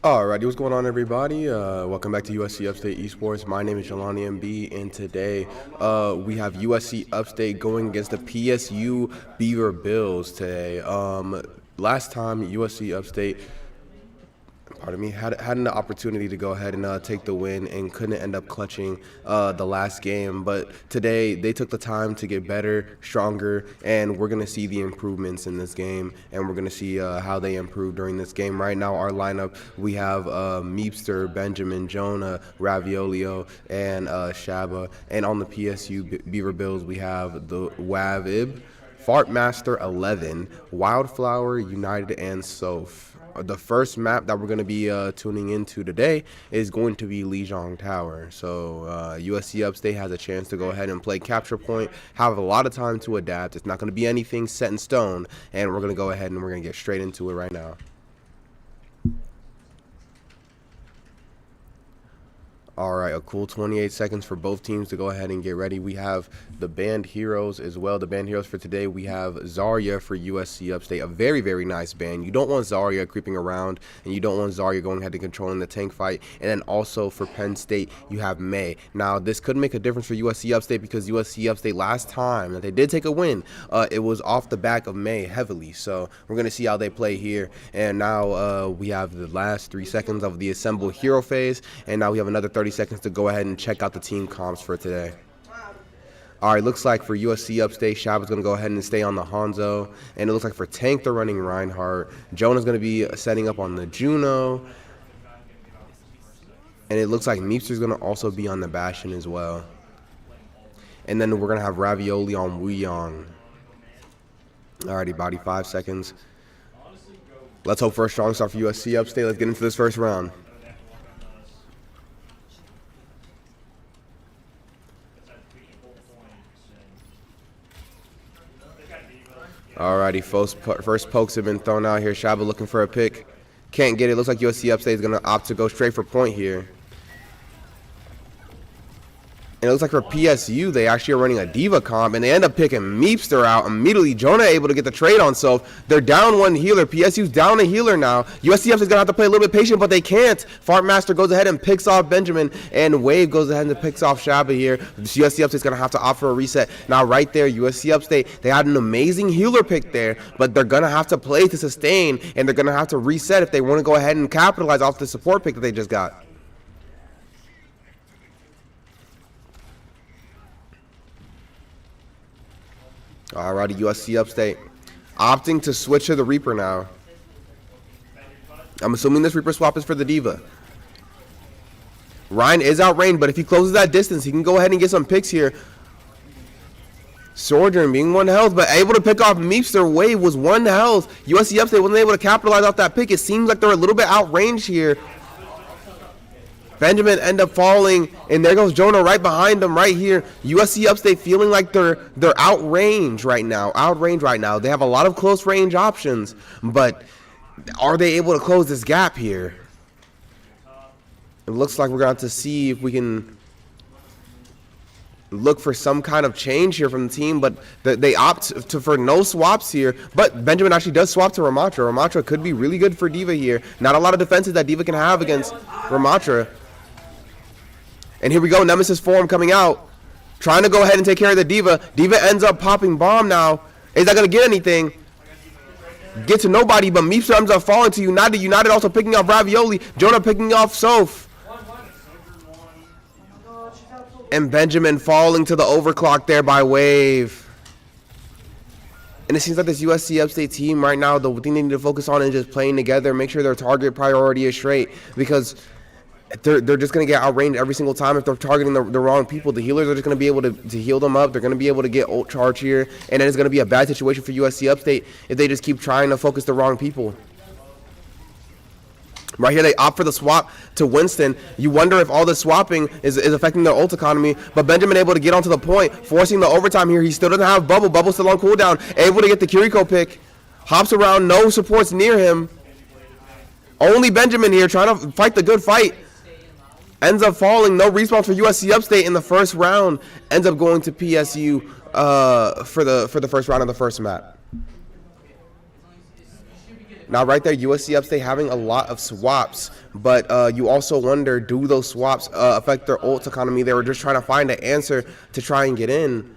Alrighty, what's going on, everybody? Welcome back to USC Upstate Esports. My name is Jelani MB, and today we have USC Upstate going against the PSU Beaver Bills today. Last time USC Upstate, had an opportunity to go ahead and take the win and couldn't end up clutching the last game. But today they took the time to get better, stronger, and we're going to see the improvements in this game, and we're going to see how they improve during this game. Right now, our lineup, we have Meepster, Benjamin, Jonah, Raviolio, and Shaba. And on the PSU Beaver Bills, we have the Wavib, Fartmaster 11, Wildflower, United, and Soph. The first map that we're going to be tuning into today is going to be Lijiang Tower. So USC Upstate has a chance to go ahead and play capture point, have a lot of time to adapt. It's not going to be anything set in stone, and we're going to go ahead and we're going to get straight into it right now. All right, a cool 28 seconds for both teams to go ahead and get ready. We have the band heroes as well. The band heroes for today, we have Zarya for USC Upstate, a very, very nice band. You don't want Zarya creeping around, and you don't want Zarya going ahead and controlling the tank fight. And then also for Penn State, you have May. Now, this could make a difference for USC Upstate because USC Upstate last time that they did take a win, it was off the back of May heavily. So we're going to see how they play here. And now we have the last 3 seconds of the assemble hero phase, and now we have another 30 seconds to go ahead and check out the team comps for today. All right, looks like for USC Upstate, Shaba's going to go ahead and stay on the Hanzo. And it looks like for Tank, they're running Reinhardt. Jonah's going to be setting up on the Juno. And it looks like Meepster's going to also be on the Bastion as well. And then we're going to have Ravioli on Wuyong. Alrighty, body 5 seconds. Let's hope for a strong start for USC Upstate. Let's get into this first round. Alrighty, first pokes have been thrown out here. Shaba looking for a pick. Can't get it. Looks like USC Upstate is going to opt to go straight for point here. And it looks like for PSU, they actually are running a Diva comp, and they end up picking Meepster out immediately. Jonah able to get the trade on, so they're down one healer. PSU's down a healer now. USC Upstate's going to have to play a little bit patient, but they can't. Fartmaster goes ahead and picks off Benjamin, and Wave goes ahead and picks off Shaba here. USC Upstate's going to have to opt for a reset. Now, right there, USC Upstate, they had an amazing healer pick there, but they're going to have to play to sustain, and they're going to have to reset if they want to go ahead and capitalize off the support pick that they just got. Alrighty, USC Upstate opting to switch to the Reaper now. I'm assuming this Reaper swap is for the Diva. Ryan is outranged, but if he closes that distance, he can go ahead and get some picks here. Sojourn being 1 health, but able to pick off Meepster. Wave was 1 health. USC Upstate wasn't able to capitalize off that pick. It seems like they're a little bit outranged here. Benjamin end up falling, and there goes Jonah right behind him right here. USC Upstate feeling like they're outrange right now. They have a lot of close range options, but are they able to close this gap here? It looks like we're going to have to see if we can look for some kind of change here from the team, but they opt for no swaps here. But Benjamin actually does swap to Ramatra. Ramatra could be really good for Diva here. Not a lot of defenses that Diva can have against Ramatra. And here we go, Nemesis form coming out. Trying to go ahead and take care of the Diva. Diva ends up popping bomb now. Is that going to get anything? Get to nobody, but Meepster ends up falling to United. United also picking off Ravioli. Jonah picking off Soph. And Benjamin falling to the overclock there by Wave. And it seems like this USC Upstate team right now, the thing they need to focus on is just playing together, make sure their target priority is straight, because they're just going to get outranged every single time if they're targeting the wrong people. The healers are just going to be able to heal them up. They're going to be able to get ult charge here, and then it's going to be a bad situation for USC Upstate if they just keep trying to focus the wrong people. Right here, they opt for the swap to Winston. You wonder if all the swapping is affecting their ult economy, but Benjamin able to get onto the point, forcing the overtime here. He still doesn't have Bubble. Bubble's still on cooldown. Able to get the Kiriko pick. Hops around, no supports near him. Only Benjamin here trying to fight the good fight. Ends up falling. No respawn for USC Upstate in the first round. Ends up going to PSU for the first round of the first map. Now, right there, USC Upstate having a lot of swaps, but you also wonder, do those swaps affect their ult economy? They were just trying to find an answer to try and get in.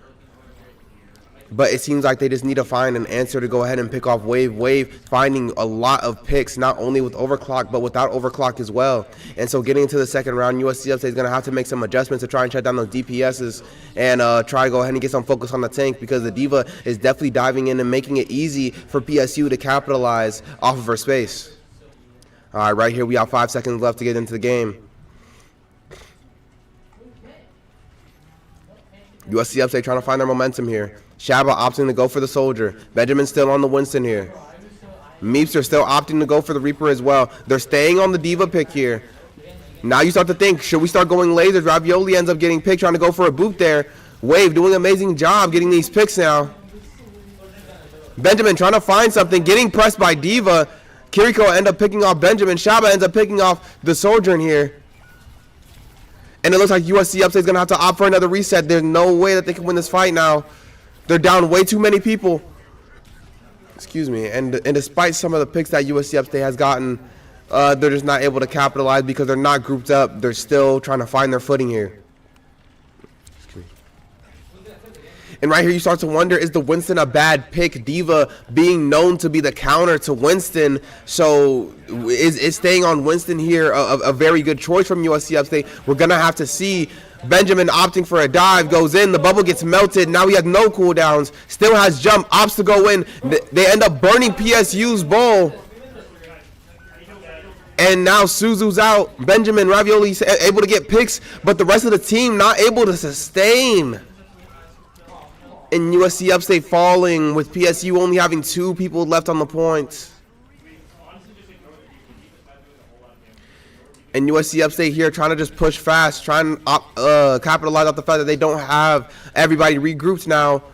But it seems like they just need to find an answer to go ahead and pick off Wave. Wave finding a lot of picks, not only with overclock, but without overclock as well. And so getting into the second round, USC Upstate is going to have to make some adjustments to try and shut down those DPSs and try to go ahead and get some focus on the tank, because the Diva is definitely diving in and making it easy for PSU to capitalize off of her space. All right, right here we have 5 seconds left to get into the game. USC Upstate trying to find their momentum here. Shabba opting to go for the Soldier. Benjamin still on the Winston here. Meepster still opting to go for the Reaper as well. They're staying on the Diva pick here. Now you start to think, should we start going lasers? Ravioli ends up getting picked, trying to go for a boot there. Wave doing an amazing job getting these picks now. Benjamin trying to find something, getting pressed by Diva. Kiriko ends up picking off Benjamin. Shabba ends up picking off the Soldier in here. And it looks like USC Upstate is going to have to opt for another reset. There's no way that they can win this fight now. They're down way too many people. Excuse me. And despite some of the picks that USC Upstate has gotten, they're just not able to capitalize because they're not grouped up. They're still trying to find their footing here. And right here, you start to wonder, is the Winston a bad pick? Diva being known to be the counter to Winston. So is staying on Winston here a very good choice from USC Upstate? We're going to have to see. Benjamin opting for a dive, goes in, the bubble gets melted. Now he has no cooldowns, still has jump, opts to go in. They end up burning PSU's bowl. And now Suzu's out. Benjamin, Ravioli able to get picks, but the rest of the team not able to sustain. And USC Upstate falling with PSU only having 2 people left on the point. And USC Upstate here trying to just push fast, trying to capitalize off the fact that they don't have everybody regrouped now.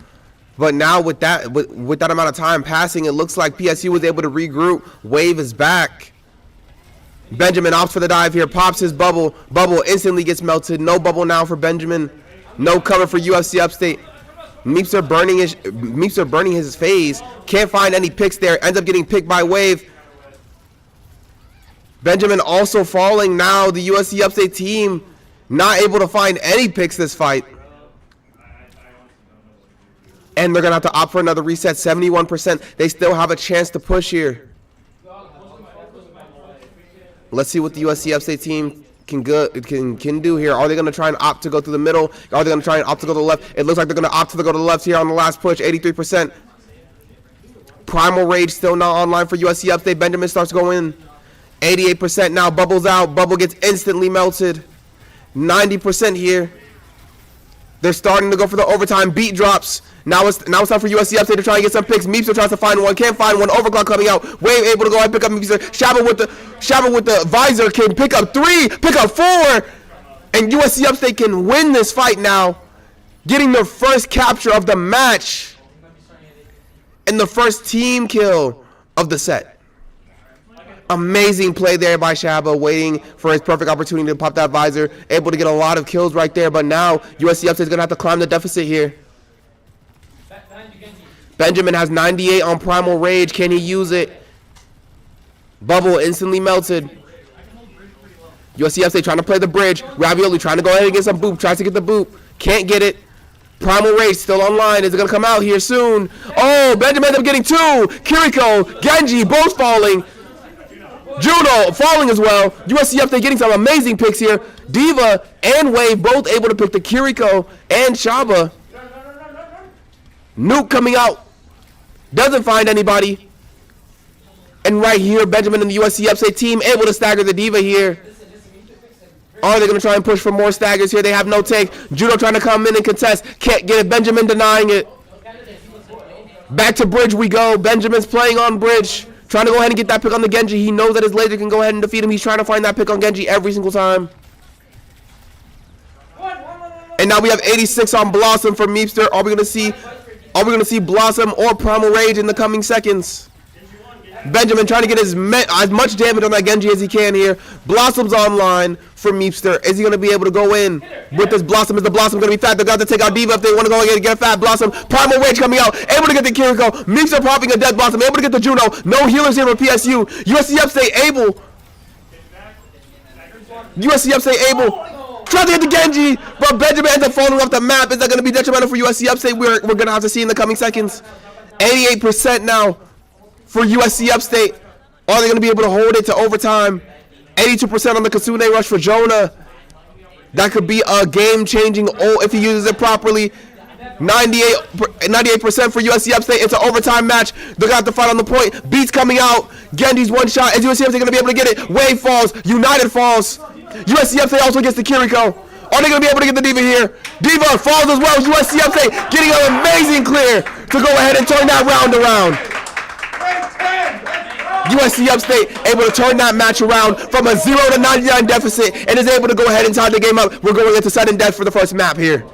But now with that amount of time passing, it looks like PSU was able to regroup. Wave is back. Benjamin opts for the dive here, pops his bubble. Bubble instantly gets melted. No bubble now for Benjamin. No cover for USC Upstate. Meepster burning his phase. Can't find any picks there. Ends up getting picked by Wave. Benjamin also falling now. The USC Upstate team not able to find any picks this fight. And they're going to have to opt for another reset. 71%. They still have a chance to push here. Let's see what the USC Upstate team can do here. Are they going to try and opt to go through the middle? Are they going to try and opt to go to the left? It looks like they're going to opt to go to the left here on the last push. 83%. Primal Rage still not online for USC Upstate. Benjamin starts going 88% now. Bubble's out. Bubble gets instantly melted. 90% here. They're starting to go for the overtime. Beat drops. Now it's time for USC Upstate to try and get some picks. Meepster tries to find one. Can't find one. Overclock coming out. Wave able to go ahead and pick up Meepster. Shabba with the visor can pick up 3, pick up 4. And USC Upstate can win this fight now. Getting their first capture of the match. And the first team kill of the set. Amazing play there by Shabba, waiting for his perfect opportunity to pop that visor. Able to get a lot of kills right there, but now USC Upstate is going to have to climb the deficit here. Benjamin has 98 on Primal Rage. Can he use it? Bubble instantly melted. USC Upstate trying to play the bridge. Ravioli trying to go ahead and get some boop. Tries to get the boop. Can't get it. Primal Rage still online. Is it going to come out here soon? Oh, Benjamin ends up getting 2. Kiriko, Genji, both falling. Juno falling as well. USC Upstate getting some amazing picks here. Diva and Wave both able to pick the Kiriko and Shabba. Nuke coming out. Doesn't find anybody. And right here, Benjamin and the USC Upstate team able to stagger the Diva here. Are they going to try and push for more staggers here? They have no take. Juno trying to come in and contest. Can't get it. Benjamin denying it. Back to bridge we go. Benjamin's playing on bridge. Trying to go ahead and get that pick on the Genji. He knows that his laser can go ahead and defeat him. He's trying to find that pick on Genji every single time. And now we have 86 on Blossom for Meepster. Are we going to see Blossom or Primal Rage in the coming seconds? Benjamin trying to get as much damage on that Genji as he can here. Blossom's online for Meepster. Is he going to be able to go in with this Blossom? Is the Blossom going to be fat? They're going to have to take out Diva if they want to go and get a fat Blossom. Primal Rage coming out. Able to get the Kiriko. Meepster popping a dead Blossom. Able to get the Juno. No healers here for PSU. USC Upstate able. USC Upstate able. Trying to hit the Genji, but Benjamin ends up falling off the map. Is that going to be detrimental for USC Upstate? We're going to have to see in the coming seconds. 88% now for USC Upstate. Are they going to be able to hold it to overtime? 82% on the Kitsune Rush for Jonah. That could be a game-changing ult if he uses it properly. 98% for USC Upstate. It's an overtime match. They're going to have to fight on the point. Beats coming out. Genji's one shot. Is USC Upstate going to be able to get it? Wave falls. United falls. USC Upstate also gets the Kiriko. Are they going to be able to get the Diva here? Diva falls as well as USC Upstate getting an amazing clear to go ahead and turn that round around. USC Upstate able to turn that match around from a 0 to 99 deficit and is able to go ahead and tie the game up. We're going into sudden death for the first map here.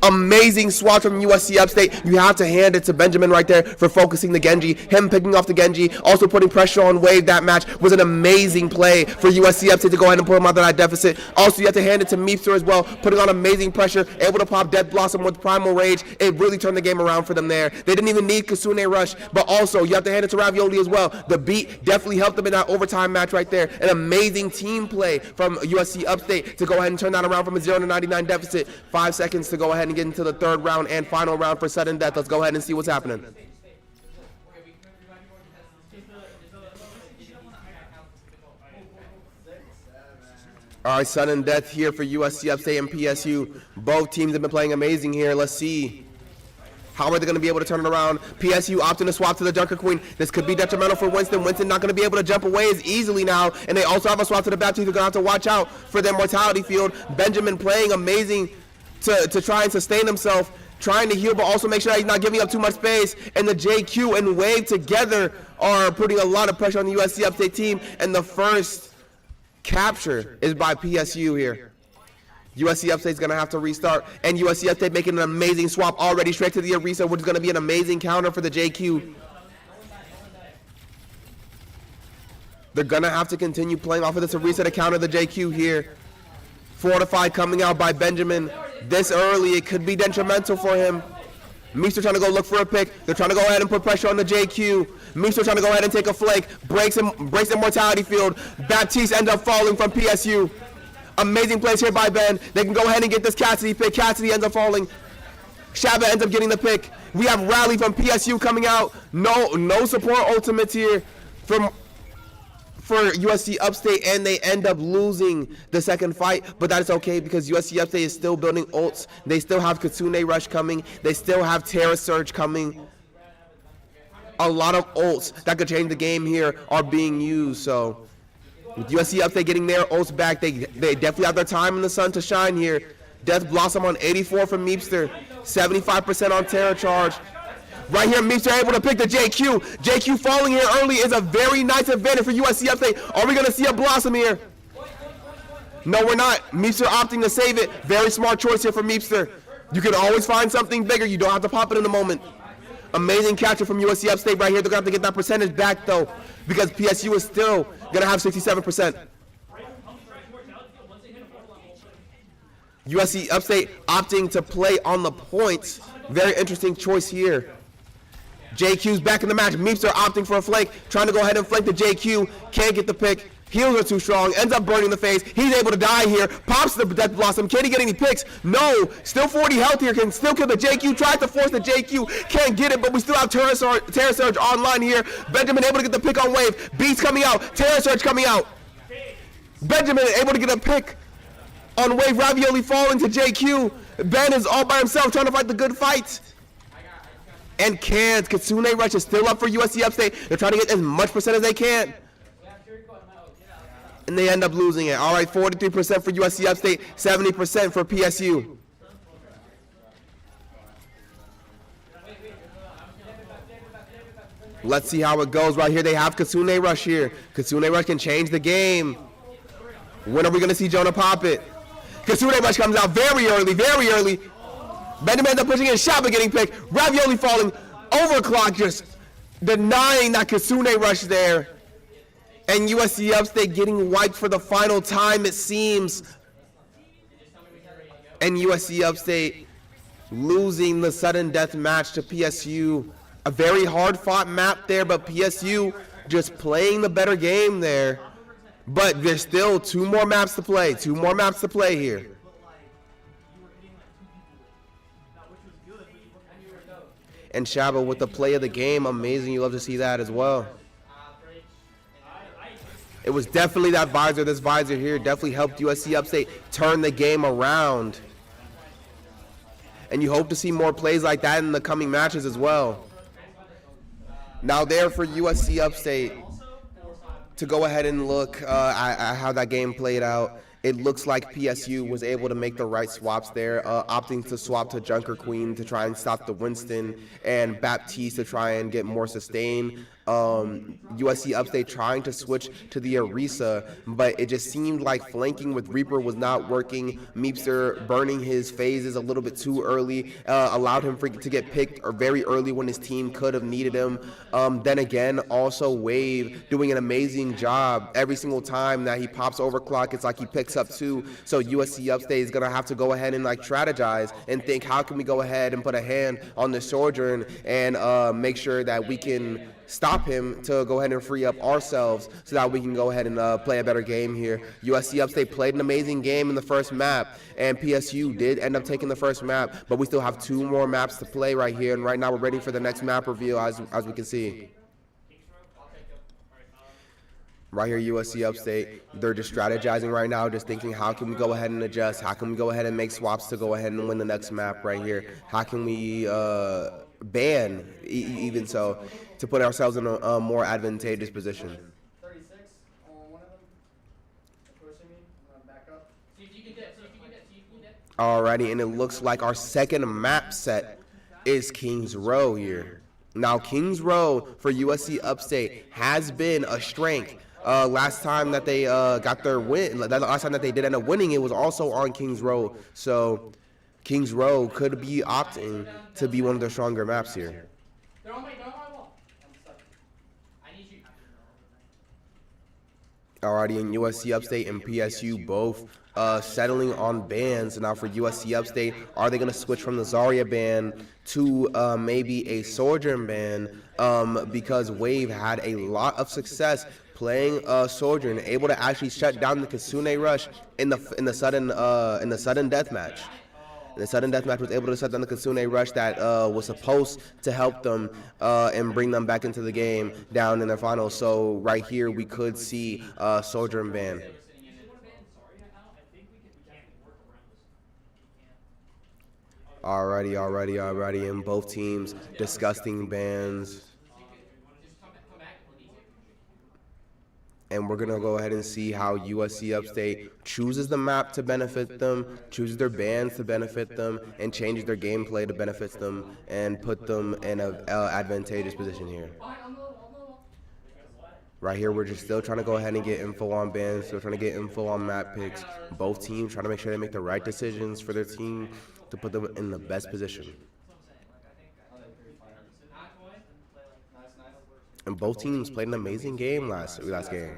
Amazing swat from USC Upstate. You have to hand it to Benjamin right there for focusing the Genji. Him picking off the Genji, also putting pressure on Wave. That match was an amazing play for USC Upstate to go ahead and put him out of that deficit. Also, you have to hand it to Meepster as well, putting on amazing pressure, able to pop Death Blossom with Primal Rage. It really turned the game around for them there. They didn't even need Kitsune Rush, but also you have to hand it to Ravioli as well. The beat definitely helped them in that overtime match right there. An amazing team play from USC Upstate to go ahead and turn that around from a 0 to 99 deficit. 5 seconds to go ahead and get into the third round and final round for sudden death. Let's go ahead and see what's happening. All right, sudden death here for USC Upstate and PSU. Both teams have been playing amazing here. Let's see. How are they going to be able to turn it around? PSU opting to swap to the Junker Queen. This could be detrimental for Winston. Winston not going to be able to jump away as easily now. And they also have a swap to the Baptiste. They're going to have to watch out for their mortality field. Benjamin playing amazing to try and sustain himself, trying to heal, but also make sure that he's not giving up too much space. And the JQ and Wave together are putting a lot of pressure on the USC Upstate team. And the first capture is by PSU here. USC Upstate is going to have to restart. And USC Upstate making an amazing swap already straight to the Arisa, which is going to be an amazing counter for the JQ. They're going to have to continue playing off of this Arisa to counter the JQ here. Fortified coming out by Benjamin this early. It could be detrimental for him. Meepster trying to go look for a pick. They're trying to go ahead and put pressure on the JQ. Meepster trying to go ahead and take a flake. Breaks the mortality field. Baptiste ends up falling from PSU. Amazing plays here by Ben. They can go ahead and get this Cassidy pick. Cassidy ends up falling. Shabba ends up getting the pick. We have Rally from PSU coming out. No support ultimates here for USC Upstate, and they end up losing the second fight, but that is okay because USC Upstate is still building ults. They still have Kitsune Rush coming. They still have Terra Surge coming. A lot of ults that could change the game here are being used, so with USC Upstate getting their ults back, they definitely have their time in the sun to shine here. Death Blossom on 84 from Meepster, 75% on Terra Charge. Right here, Meepster able to pick the JQ. JQ falling here early is a very nice advantage for USC Upstate. Are we going to see a Blossom here? No, we're not. Meepster opting to save it. Very smart choice here for Meepster. You can always find something bigger. You don't have to pop it in the moment. Amazing capture from USC Upstate right here. They're going to have to get that percentage back, though, because PSU is still going to have 67%. USC Upstate opting to play on the points. Very interesting choice here. JQ's back in the match. Meepster opting for a flank, trying to go ahead and flank the JQ. Can't get the pick. Heals are too strong. Ends up burning the face. He's able to die here. Pops the Death Blossom. Can he get any picks? No. Still 40 health here. Can still kill the JQ. Tried to force the JQ. Can't get it, but we still have Terra Surge online here. Benjamin able to get the pick on Wave. Beats coming out. Terra Surge coming out. Benjamin able to get a pick on Wave. Ravioli falling to JQ. Ben is all by himself trying to fight the good fight. And can't. Kitsune Rush is still up for USC Upstate. They're trying to get as much percent as they can. And they end up losing it. All right, 43% for USC Upstate, 70% for PSU. Let's see how it goes right here. They have Kitsune Rush here. Kitsune Rush can change the game. When are we going to see Jonah pop it? Kitsune Rush comes out very early, very early. Benjamin ends up pushing in, Shabba getting picked, Ravioli falling, Overclock just denying that Kitsune rush there. And USC Upstate getting wiped for the final time, it seems. And USC Upstate losing the sudden death match to PSU. A very hard-fought map there, but PSU just playing the better game there. But there's still 2 more maps to play. 2 more maps to play here. And Shaba with the play of the game, amazing. You love to see that as well. It was definitely that visor. This visor here definitely helped USC Upstate turn the game around. And you hope to see more plays like that in the coming matches as well. Now there for USC Upstate to go ahead and look at how that game played out. It looks like PSU was able to make the right swaps there, opting to swap to Junker Queen to try and stop the Winston, and Baptiste to try and get more sustain. USC Upstate trying to switch to the Arisa, but it just seemed like flanking with Reaper was not working. Meepster burning his phases a little bit too early, allowed him to get picked very early when his team could have needed him. Then again, also Wave doing an amazing job every single time that he pops overclock. It's like he picks up 2. So USC Upstate is gonna have to go ahead and like strategize and think, how can we go ahead and put a hand on the Sojourn and make sure that we can stop him to go ahead and free up ourselves so that we can go ahead and play a better game here. USC Upstate played an amazing game in the first map, and PSU did end up taking the first map, but we still have 2 more maps to play right here, and right now we're ready for the next map reveal as we can see. Right here, USC Upstate, they're just strategizing right now, just thinking, how can we go ahead and adjust? How can we go ahead and make swaps to go ahead and win the next map right here? How can we ban, even so, to put ourselves in a more advantageous position? 36 on one of them. Pushing me. I'm gonna back up. Alrighty, and it looks like our second map set is Kings Row here. Now, Kings Row for USC Upstate has been a strength. Last time that they got their win, last time that they did end up winning, it was also on Kings Row. So Kings Row could be opting to be one of their stronger maps here. Alrighty, in USC Upstate and PSU both settling on bans. Now for USC Upstate, are they going to switch from the Zarya ban to maybe a Sojourn ban? Because Wave had a lot of success playing Sojourn, able to actually shut down the Kitsune rush in the sudden death match. The sudden death match was able to shut down the Kitsune rush that was supposed to help them and bring them back into the game down in their finals. So right here we could see Sojourn ban. Alrighty, and both teams disgusting bans. And we're going to go ahead and see how USC Upstate chooses the map to benefit them, chooses their bans to benefit them, and changes their gameplay to benefit them and put them in an advantageous position here. Right here, we're just still trying to go ahead and get info on bans, still trying to get info on map picks. Both teams trying to make sure they make the right decisions for their team to put them in the best position. And both teams played an amazing game last game.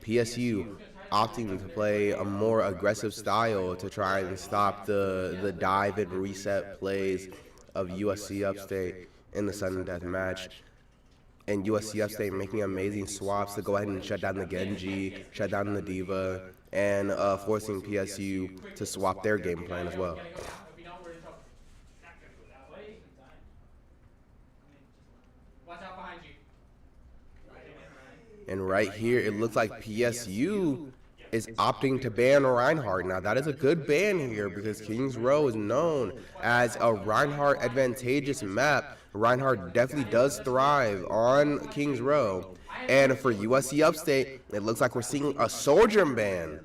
PSU opting to play a more aggressive style to try and stop the dive and reset plays of USC Upstate in the sudden death match. And USC Upstate making amazing swaps to go ahead and shut down the Genji, shut down the Diva, and forcing PSU to swap their game plan as well. And right here, it looks like PSU is opting to ban Reinhardt. Now, that is a good ban here because Kings Row is known as a Reinhardt advantageous map. Reinhardt definitely does thrive on Kings Row. And for USC Upstate, it looks like we're seeing a Sojourn ban.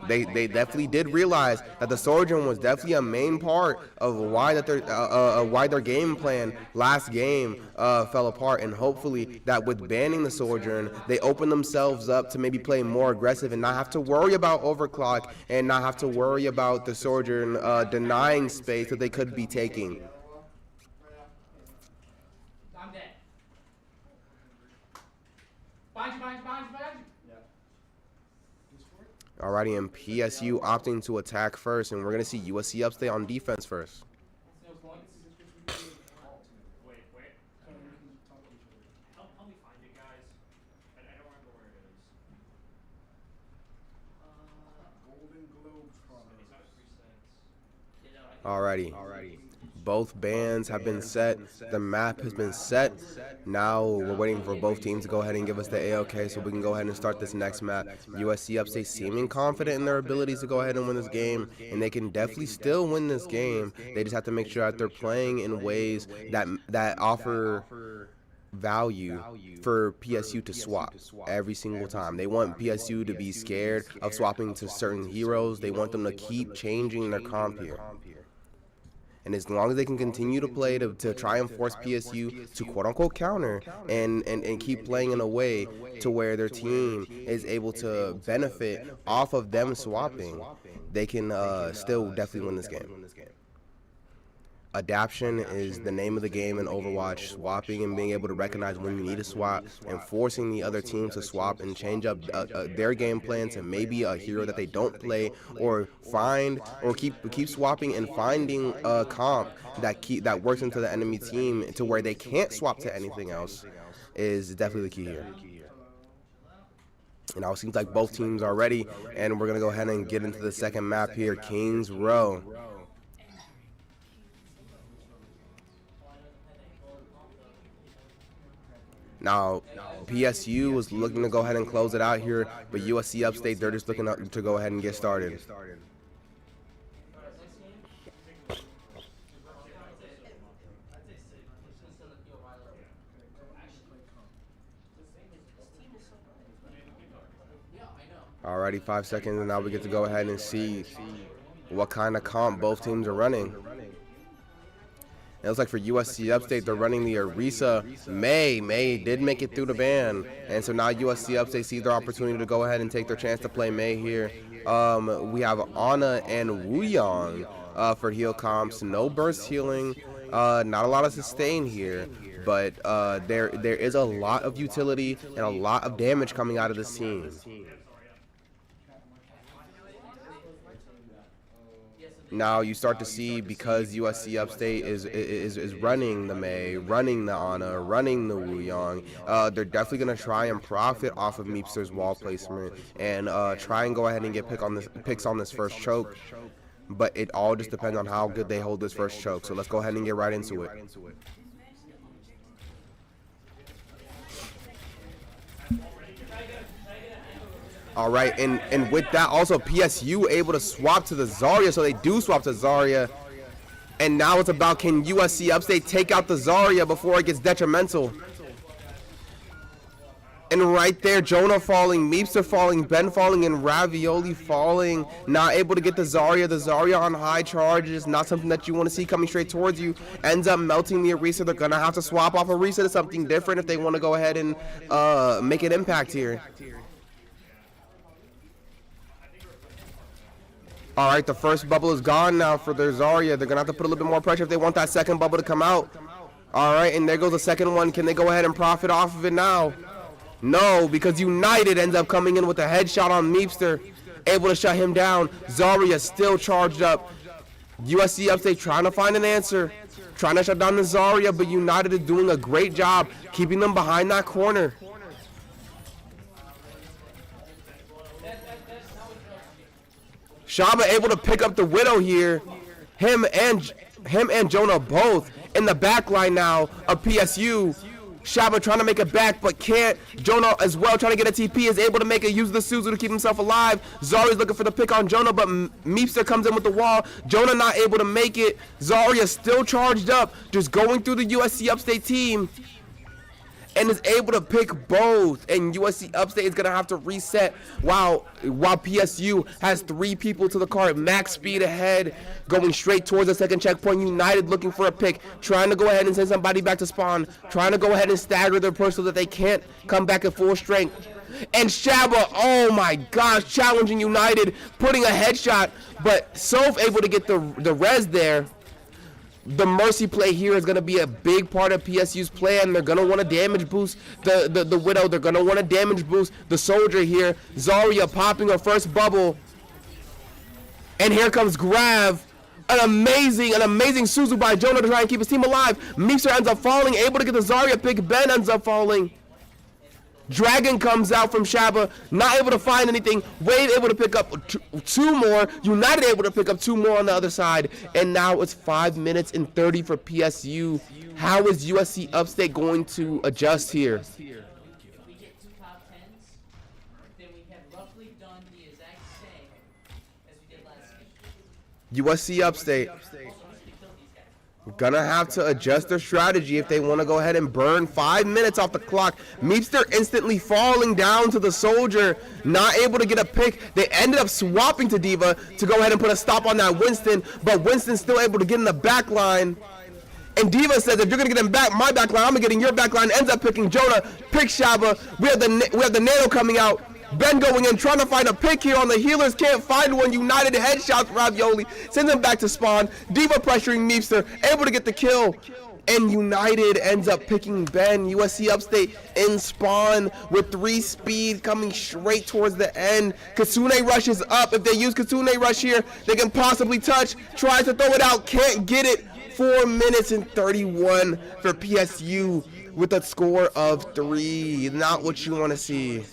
They definitely did realize that the Sojourn was definitely a main part of why their game plan last game fell apart, and hopefully that with banning the Sojourn, they open themselves up to maybe play more aggressive and not have to worry about overclock and not have to worry about the Sojourn denying space that they could be taking. I'm dead. Alrighty, and PSU opting to attack first, and we're going to see USC Upstate on defense first. Help me find it, guys. I don't remember where it is. Golden Globe Alrighty. Both bands have been set. The map has been set. Now we're waiting for both teams to go ahead and give us the AOK so we can go ahead and start this next map. USC Upstate seeming confident in their abilities to go ahead and win this game, and they can definitely still win this game. They just have to make sure that they're playing in ways that offer value for PSU to swap every single time. They want PSU to be scared of swapping to certain heroes. They want them to keep changing their comp here. And as long as they can continue to play to try and force PSU to quote-unquote counter and keep playing in a way to where their team is able to benefit off of them swapping, they can still definitely win this game. Adaption is the name of the game in Overwatch. Swapping and being able to recognize when you need to swap and forcing the other team to swap and change up their game plan to maybe a hero that they don't play, or find or keep swapping and finding a comp that works into the enemy team to where they can't swap to anything else is definitely the key here. And now it seems like both teams are ready, and we're gonna go ahead and get into the second map here, Kings Row. Now, PSU was looking to go ahead and close it out here, but USC Upstate, they're just looking to go ahead and get started. Alrighty, 5 seconds, and now we get to go ahead and see what kind of comp both teams are running. It looks like for USC Upstate, they're running the Orisa May. May did make it through the ban, and so now USC Upstate sees their opportunity to go ahead and take their chance to play May here. We have Ana and Wuyong for heal comps. No burst healing, not a lot of sustain here, but there is a lot of utility and a lot of damage coming out of this team. Now you start to see, because USC Upstate is running the May, running the Ana, running the Wuyong, they're definitely going to try and profit off of Meepster's wall placement and try and go ahead and get picks on this first choke. But it all just depends on how good they hold this first choke. So let's go ahead and get right into it. All right, and with that, also PSU able to swap to the Zarya, so they do swap to Zarya. And now it's about, can USC Upstate take out the Zarya before it gets detrimental? And right there, Jonah falling, Meepster falling, Ben falling, and Ravioli falling. Not able to get the Zarya. The Zarya on high charge is not something that you want to see coming straight towards you. Ends up melting the Orisa. They're going to have to swap off Orisa to something different if they want to go ahead and make an impact here. All right, the first bubble is gone now for their Zarya. They're going to have to put a little bit more pressure if they want that second bubble to come out. All right, and there goes the second one. Can they go ahead and profit off of it now? No, because United ends up coming in with a headshot on Meepster, able to shut him down. Zarya still charged up. USC Upstate trying to find an answer, trying to shut down the Zarya, but United is doing a great job keeping them behind that corner. Shaba able to pick up the Widow here. Him and Jonah both in the back line now of PSU. Shaba trying to make it back, but can't. Jonah as well trying to get a TP, is able to make it, use the Suzu to keep himself alive. Zarya's looking for the pick on Jonah, but Meepster comes in with the wall. Jonah not able to make it. Zarya still charged up, just going through the USC Upstate team, and is able to pick both. And USC Upstate is gonna have to reset while PSU has 3 people to the cart, max speed ahead, going straight towards the second checkpoint. United looking for a pick, trying to go ahead and send somebody back to spawn, trying to go ahead and stagger their push so that they can't come back at full strength. And Shaba, oh my gosh, challenging United, putting a headshot, but Soph able to get the res there. The Mercy play here is going to be a big part of PSU's plan. They're going to want to damage boost the Widow. They're going to want to damage boost the Soldier here. Zarya popping her first bubble. And here comes Grav. An amazing Suzu by Jonah to try and keep his team alive. Meepster ends up falling, able to get the Zarya pick. Ben ends up falling. Dragon comes out from Shaba, not able to find anything. Wave able to pick up two more. United able to pick up two more on the other side. And now it's 5 minutes and 30 for PSU. How is USC Upstate going to adjust here? If we get 2 top 10s, then we have roughly done the exact same as we did last season. USC Upstate gonna have to adjust their strategy if they want to go ahead and burn 5 minutes off the clock. Meepster instantly falling down to the Soldier, not able to get a pick. They ended up swapping to D.Va to go ahead and put a stop on that Winston, but Winston's still able to get in the back line. And D.Va says, if you're gonna get in my back line, I'm gonna get in your back line. Ends up picking Jonah, picks Shaba. We have the Nano coming out. Ben going in, trying to find a pick here on the healers. Can't find one. United headshots Ravioli. Sends him back to spawn. D.Va pressuring Meepster. Able to get the kill. And United ends up picking Ben. USC Upstate in spawn with 3 speed coming straight towards the end. Kitsune rushes up. If they use Kitsune rush here, they can possibly touch. Tries to throw it out. Can't get it. 4 minutes and 31 for PSU with a score of 3. Not what you want to see.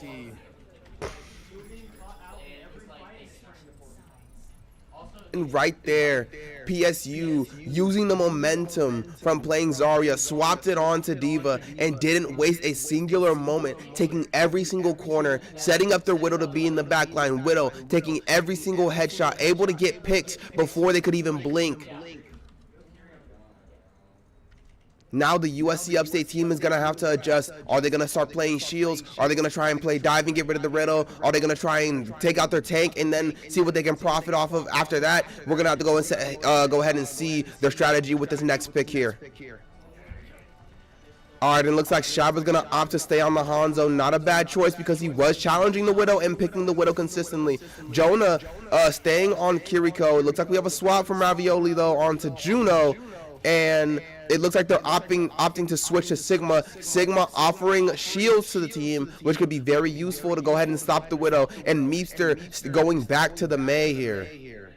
And right there, PSU using the momentum from playing Zarya, swapped it on to D.Va and didn't waste a singular moment, taking every single corner, setting up their Widow to be in the backline. Widow taking every single headshot, able to get picks before they could even blink. Now the USC Upstate team is going to have to adjust. Are they going to start playing shields? Are they going to try and play dive and get rid of the Riddle? Are they going to try and take out their tank and then see what they can profit off of after that? We're going to have to go ahead and see their strategy with this next pick here. All right, and it looks like Shaba's going to opt to stay on the Hanzo. Not a bad choice because he was challenging the Widow and picking the Widow consistently. Jonah staying on Kiriko. It looks like we have a swap from Ravioli, though, onto Juno. And it looks like they're opting to switch to Sigma. Sigma offering shields to the team, which could be very useful to go ahead and stop the Widow. And Meepster going back to the Mei here.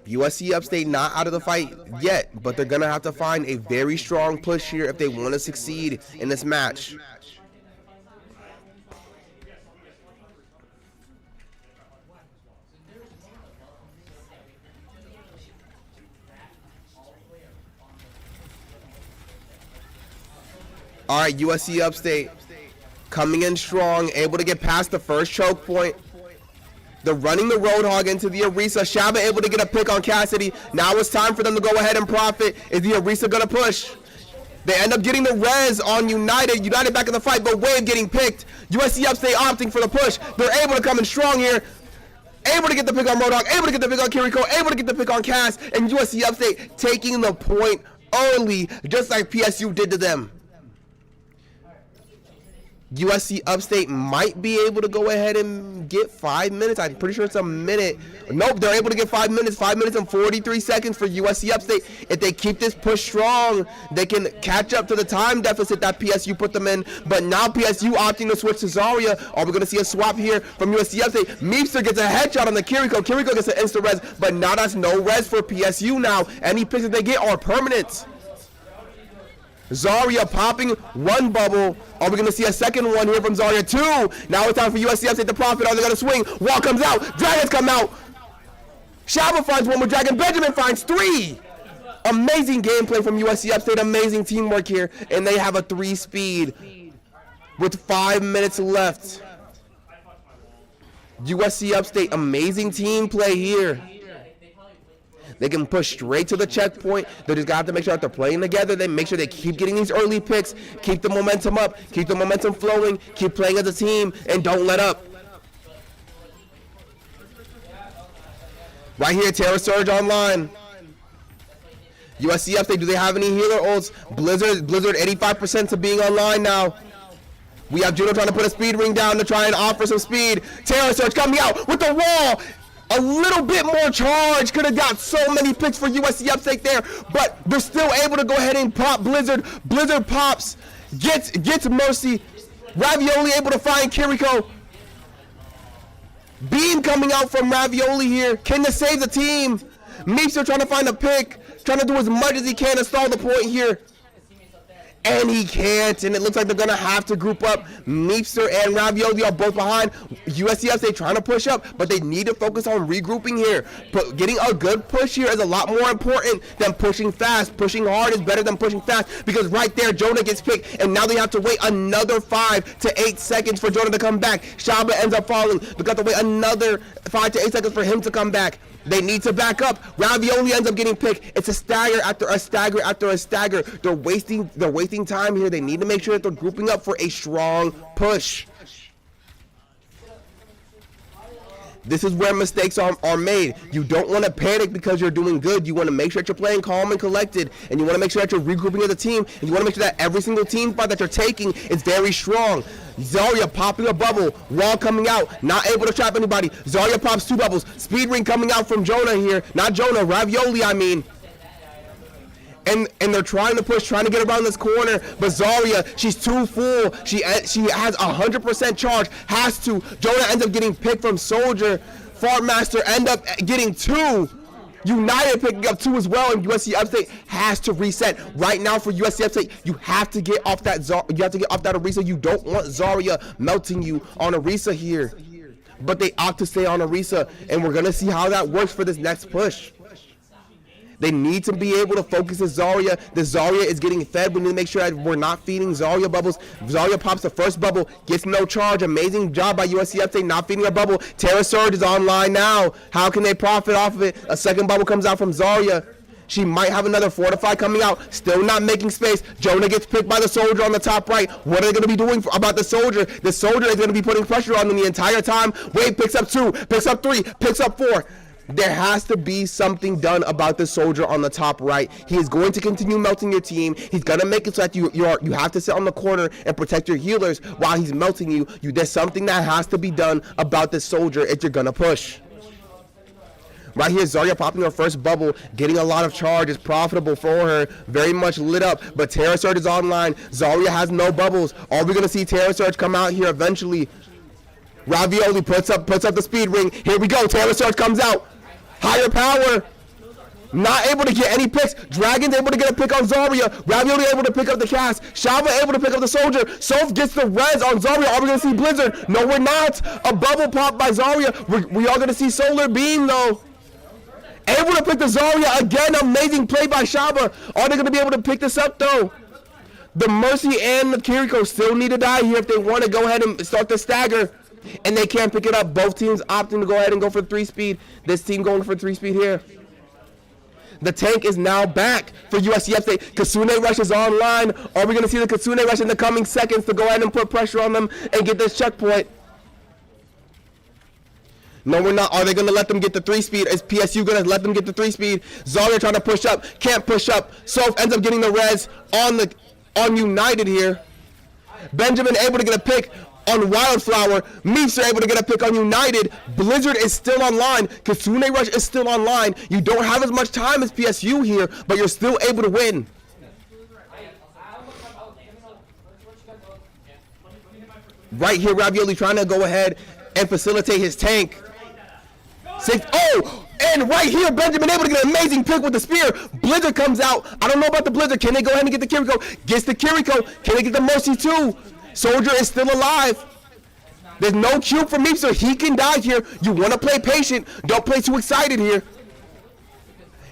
USC Upstate not out of the fight yet, but they're going to have to find a very strong push here if they want to succeed in this match. All right, USC Upstate coming in strong, able to get past the first choke point. They're running the Roadhog into the Orisa. Shaba able to get a pick on Cassidy. Now it's time for them to go ahead and profit. Is the Orisa going to push? They end up getting the res on United. United back in the fight, but Wave getting picked. USC Upstate opting for the push. They're able to come in strong here. Able to get the pick on Roadhog. Able to get the pick on Kiriko. Able to get the pick on Cass. And USC Upstate taking the point early, just like PSU did to them. USC Upstate might be able to go ahead and get 5 minutes. I'm pretty sure it's a minute. Nope, they're able to get 5 minutes. 5 minutes and 43 seconds for USC Upstate. If they keep this push strong, they can catch up to the time deficit that PSU put them in. But now PSU opting to switch to Zarya. Are we going to see a swap here from USC Upstate? Meepster gets a headshot on the Kiriko. Kiriko gets an insta-res, but now that's no res for PSU now. Any picks that they get are permanent. Zarya popping 1 bubble. Are we going to see a second one here from Zarya? 2. Now it's time for USC Upstate to profit. Are they going to swing? Wall comes out. Dragons come out. Shaba finds 1 more dragon. Benjamin finds 3. Amazing gameplay from USC Upstate. Amazing teamwork here. And they have a 3 speed with 5 minutes left. USC Upstate, amazing team play here. They can push straight to the checkpoint. They just got to make sure that they're playing together. They make sure they keep getting these early picks, keep the momentum up, keep the momentum flowing, keep playing as a team, and don't let up. Right here, Terra Surge online. USC Upstate, do they have any healer ults? Blizzard 85% to being online now. We have Juno trying to put a speed ring down to try and offer some speed. Terra Surge coming out with the wall. A little bit more charge. Could have got so many picks for USC Upstate there, but they're still able to go ahead and pop Blizzard. Blizzard pops, gets Mercy. Ravioli able to find Kiriko. Beam coming out from Ravioli here. Can they save the team? Meepster trying to find a pick, trying to do as much as he can to stall the point here. And he can't, and it looks like they're going to have to group up. Meepster and Ravioli are both behind. USC Upstate trying to push up, but they need to focus on regrouping here. But getting a good push here is a lot more important than pushing fast. Pushing hard is better than pushing fast, because right there, Jonah gets picked, and now they have to wait another 5 to 8 seconds for Jonah to come back. Shaba ends up falling. They got to wait another 5 to 8 seconds for him to come back. They need to back up. Ravioli ends up getting picked. It's a stagger after a stagger after a stagger. They're wasting time here. They need to make sure that they're grouping up for a strong push. This is where mistakes are made. You don't want to panic because you're doing good. You want to make sure that you're playing calm and collected, and you want to make sure that you're regrouping as a team, and you want to make sure that every single team fight that you're taking is very strong. Zarya popping a bubble, wall coming out, not able to trap anybody. Zarya pops 2 bubbles. Speed ring coming out from Jonah here. Not Jonah, Ravioli, I mean. And they're trying to push, trying to get around this corner, but Zarya, she's too full. She has 100% charge, has to. Jonah ends up getting picked from Soldier. Fartmaster end up getting 2. United picking up 2 as well, and USC Upstate has to reset right now. For USC Upstate, you have to get off that Orisa. You don't want Zarya melting you on Orisa here, but they opt to stay on Orisa, and we're gonna see how that works for this next push. They need to be able to focus the Zarya. The Zarya is getting fed. We need to make sure that we're not feeding Zarya bubbles. Zarya pops the first bubble, gets no charge. Amazing job by USC Upstate not feeding her bubble. Terra Surge is online now. How can they profit off of it? A second bubble comes out from Zarya. She might have another Fortify coming out. Still not making space. Jonah gets picked by the Soldier on the top right. What are they going to be doing about the Soldier? The Soldier is going to be putting pressure on them the entire time. Wade picks up 2, picks up 3, picks up 4. There has to be something done about the Soldier on the top right. He is going to continue melting your team. He's going to make it so that you have to sit on the corner and protect your healers while he's melting you. There's something that has to be done about this Soldier if you're going to push. Right here, Zarya popping her first bubble, getting a lot of charge. Is profitable for her. Very much lit up, but Terra Surge is online. Zarya has no bubbles. Are we going to see Terra Surge come out here eventually? Ravioli puts up the speed ring. Here we go. Terra Surge comes out. Higher power. Not able to get any picks. Dragon's able to get a pick on Zarya. Ravioli able to pick up the cast. Shava able to pick up the Soldier. Soph gets the res on Zarya. Are we going to see Blizzard? No, we're not. A bubble pop by Zarya. We are going to see Solar Beam, though. Able to pick the Zarya again. Amazing play by Shaba. Are they going to be able to pick this up, though? The Mercy and the Kiriko still need to die here if they want to go ahead and start the stagger. And they can't pick it up. Both teams opting to go ahead and go for 3-speed. This team going for 3-speed here. The tank is now back for USC Upstate. Kasune Rush is online. Are we going to see the Kasune Rush in the coming seconds to go ahead and put pressure on them and get this checkpoint? No, we're not. Are they going to let them get the 3-speed? Is PSU going to let them get the 3-speed? Zarya trying to push up. Can't push up. Soph ends up getting the res on United here. Benjamin able to get a pick on Wildflower. Meeps are able to get a pick on United. Blizzard is still online. Kasune Rush is still online. You don't have as much time as PSU here, but you're still able to win. Right here, Ravioli trying to go ahead and facilitate his tank. And right here, Benjamin able to get an amazing pick with the spear. Blizzard comes out. I don't know about the Blizzard. Can they go ahead and get the Kiriko? Gets the Kiriko. Can they get the Mercy too? Soldier is still alive. There's no cube for me, so he can die here. You want to play patient. Don't play too excited here.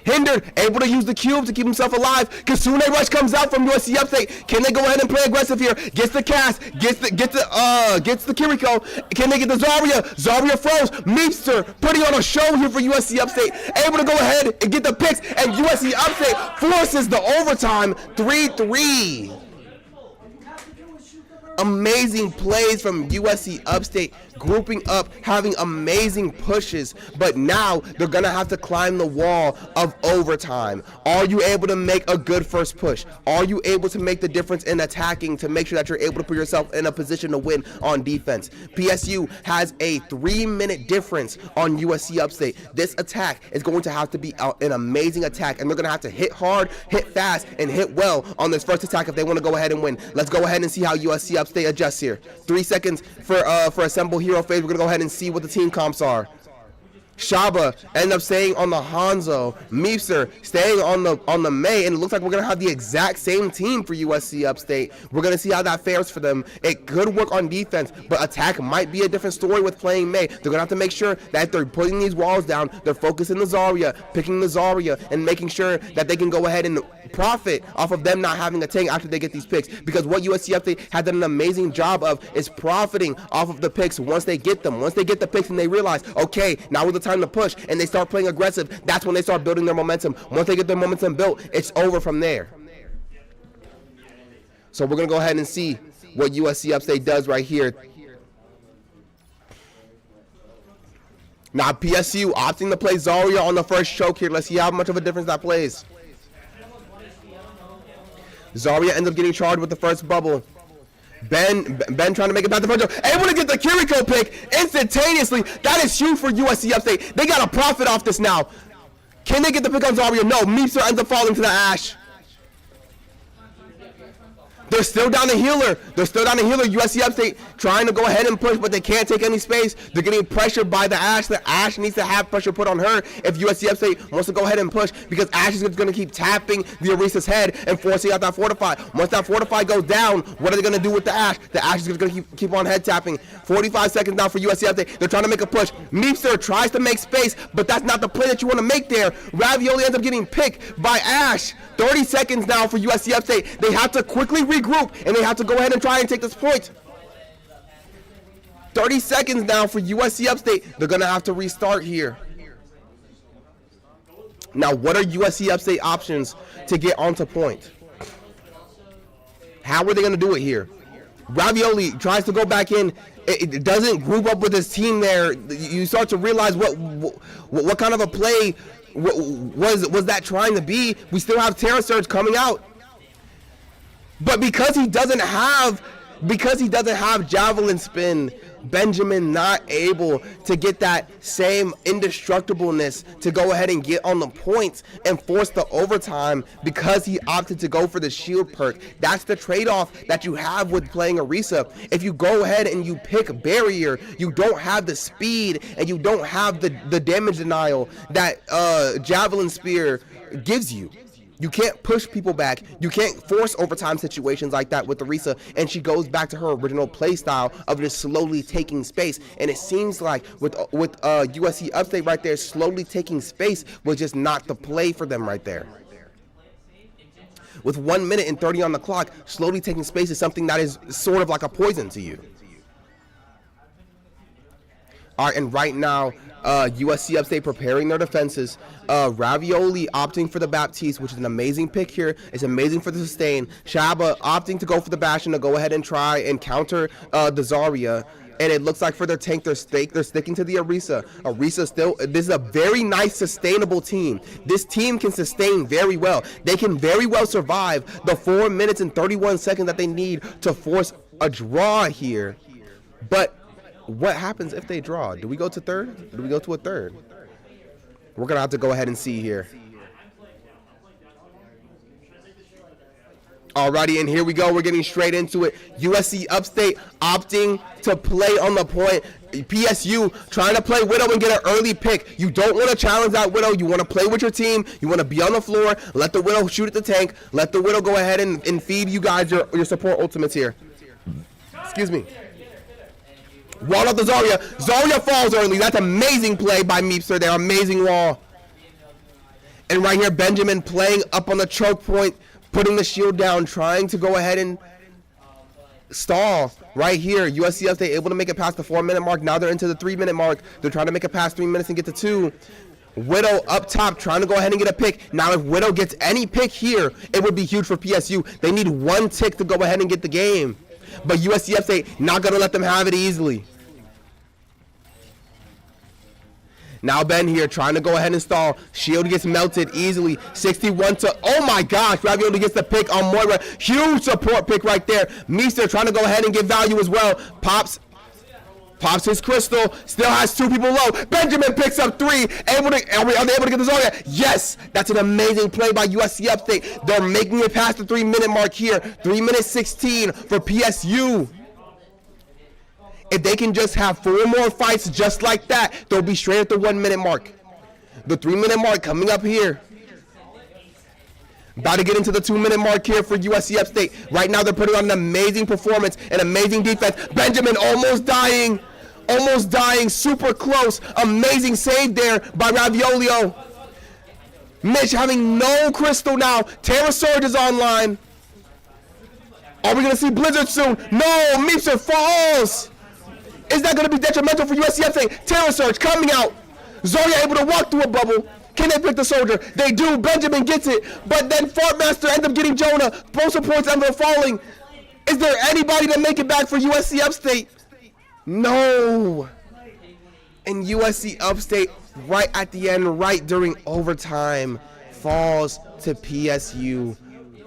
Hindered, able to use the cube to keep himself alive. Kasune Rush comes out from USC Upstate. Can they go ahead and play aggressive here? Gets the cast, gets the Kiriko. Can they get the Zarya? Zarya froze. Meepster putting on a show here for USC Upstate. Able to go ahead and get the picks, and USC Upstate forces the overtime. 3-3. Amazing plays from USC Upstate. grouping up, having amazing pushes, but now they're going to have to climb the wall of overtime. Are you able to make a good first push? Are you able to make the difference in attacking to make sure that you're able to put yourself in a position to win on defense? PSU has a 3-minute difference on USC Upstate. This attack is going to have to be an amazing attack, and they're going to have to hit hard, hit fast, and hit well on this first attack if they want to go ahead and win. Let's go ahead and see how USC Upstate adjusts here. 3 seconds for assemble hero phase. We're going to go ahead and see what the team comps are. Shaba end up staying on the Hanzo, Meepster staying on the May, and it looks like we're gonna have the exact same team for USC Upstate. We're gonna see how that fares for them. It could work on defense, but attack might be a different story with playing May. They're gonna have to make sure that if they're putting these walls down, they're focusing the Zarya, picking the Zarya, and making sure that they can go ahead and profit off of them not having a tank after they get these picks. Because what USC Upstate has done an amazing job of is profiting off of the picks once they get them. Once they get the picks and they realize, okay, now is the time to push, and they start playing aggressive, that's when they start building their momentum. Once they get their momentum built, it's over from there. So we're going to go ahead and see what USC Upstate does right here. Now PSU opting to play Zarya on the first choke here. Let's see how much of a difference that plays. Zarya ends up getting charged with the first bubble. Ben trying to make it back to front, able to get the Kiriko pick instantaneously. That is huge for USC Upstate. They got a profit off this now. Can they get the pick on Zarya? No. Meepster ends up falling to the Ash. They're still down a healer. USC Upstate trying to go ahead and push, but they can't take any space. They're getting pressured by the Ash. The Ash needs to have pressure put on her if USC Upstate wants to go ahead and push, because Ash is going to keep tapping the Arisa's head and forcing out that Fortify. Once that Fortify goes down, what are they going to do with the Ash? The Ash is going to keep on head tapping. 45 seconds now for USC Upstate. They're trying to make a push. Meepster tries to make space, but that's not the play that you want to make there. Ravioli ends up getting picked by Ash. 30 seconds now for USC Upstate. They have to quickly regroup, and they have to go ahead and try and take this point. 30 seconds now for USC Upstate. They're going to have to restart here. Now, what are USC Upstate options to get onto point? How are they going to do it here? Ravioli tries to go back in. It doesn't group up with his team there. You start to realize what kind of a play was that trying to be. We still have Terra Surge coming out. But because he doesn't have Javelin Spin, Benjamin not able to get that same indestructibleness to go ahead and get on the points and force the overtime because he opted to go for the shield perk. That's the trade-off that you have with playing Orisa. If you go ahead and you pick Barrier, you don't have the speed and you don't have the damage denial that Javelin Spear gives you. You can't push people back. You can't force overtime situations like that with Arisa, and she goes back to her original play style of just slowly taking space. And it seems like with USC Upstate right there, slowly taking space was just not the play for them right there. With 1 minute and 30 on the clock, slowly taking space is something that is sort of like a poison to you. All right, and right now, USC Upstate preparing their defenses. Ravioli opting for the Baptiste, which is an amazing pick here. It's amazing for the sustain. Shaba opting to go for the Bastion to go ahead and try and counter the Zarya. And it looks like for their tank, they're sticking to the Arisa. Arisa still, this is a very nice, sustainable team. This team can sustain very well. They can very well survive the 4 minutes and 31 seconds that they need to force a draw here. But what happens if they draw? Do we go to third? Do we go to a third? We're going to have to go ahead and see here. Alrighty, and here we go. We're getting straight into it. USC Upstate opting to play on the point. PSU trying to play Widow and get an early pick. You don't want to challenge that Widow. You want to play with your team. You want to be on the floor. Let the Widow shoot at the tank. Let the Widow go ahead and feed you guys your support ultimates here. Excuse me. Wall up the Zarya. Zarya falls early. That's amazing play by Meepster there. Amazing wall. And right here, Benjamin playing up on the choke point, putting the shield down, trying to go ahead and stall. Right here, USC Upstate able to make it past the 4 minute mark. Now they're into the 3 minute mark. They're trying to make it past 3 minutes and get to 2. Widow up top trying to go ahead and get a pick. Now if Widow gets any pick here, it would be huge for PSU. They need 1 tick to go ahead and get the game. But USC Upstate not going to let them have it easily. Now Ben here trying to go ahead and stall. Shield gets melted easily. 61 to, oh my gosh, Ravioli gets the pick on Moira. Huge support pick right there. Meester trying to go ahead and get value as well. Pops his crystal, still has 2 people low. Benjamin picks up 3. Are they able to get this on there? Yes, that's an amazing play by USC Upstate. They're making it past the 3-minute mark here. 3 minutes 16 for PSU. If they can just have 4 more fights just like that, they'll be straight at the 1-minute mark. The 3-minute mark coming up here. About to get into the 2-minute mark here for USC Upstate. Right now they're putting on an amazing performance, an amazing defense. Benjamin almost dying, super close. Amazing save there by Raviolio. Mitch having no crystal now. Terra Surge is online. Are we going to see Blizzard soon? No, Meepster falls. Is that going to be detrimental for USC Upstate? Terra Surge coming out. Zoya able to walk through a bubble. Can they pick the soldier? They do. Benjamin gets it. But then Fartmaster ends up getting Jonah. Both supports end up falling. Is there anybody to make it back for USC Upstate? No. And USC Upstate, right at the end, right during overtime, falls to PSU.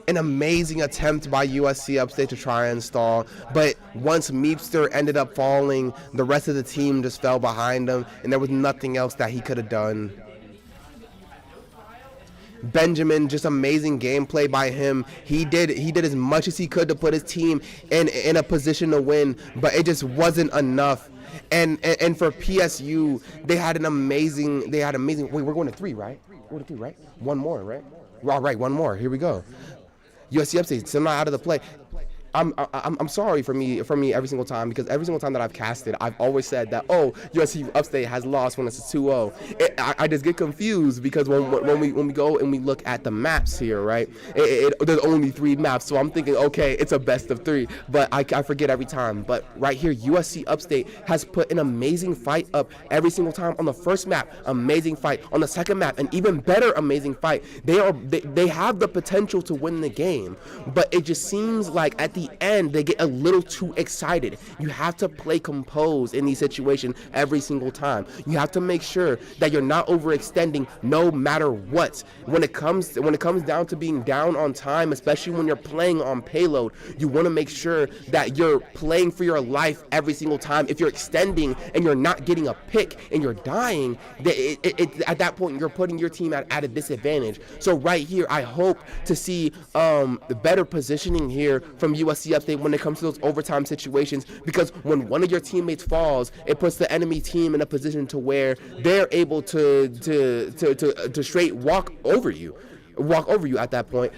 An amazing attempt by USC Upstate to try and stall, but once Meepster ended up falling, the rest of the team just fell behind him, and there was nothing else that he could have done. Benjamin, just amazing gameplay by him. He did as much as he could to put his team in a position to win, but it just wasn't enough. And for PSU, they had amazing. Wait, we're going to 3, right? We're going to 3, right? One more, right? All right, one more. Here we go. USC Upstate still not out of the play. I'm sorry for me every single time, because every single time that I've casted, I've always said that, oh, USC Upstate has lost when it's a 2-0. I just get confused because when we go and we look at the maps here, right? There's only 3 maps, so I'm thinking, okay, it's a best of 3, but I forget every time. But right here, USC Upstate has put an amazing fight up every single time. On the first map, amazing fight. On the second map, an even better amazing fight. They have the potential to win the game, but it just seems like at the end they get a little too excited. You have to play composed in these situations every single time. You have to make sure that you're not overextending no matter what. When it comes down to being down on time, especially when you're playing on payload, you want to make sure that you're playing for your life every single time. If you're extending and you're not getting a pick and you're dying, at that point you're putting your team at a disadvantage. So right here, I hope to see the better positioning here from USC Upstate when it comes to those overtime situations, because when one of your teammates falls, it puts the enemy team in a position to where they're able to straight walk over you at that point,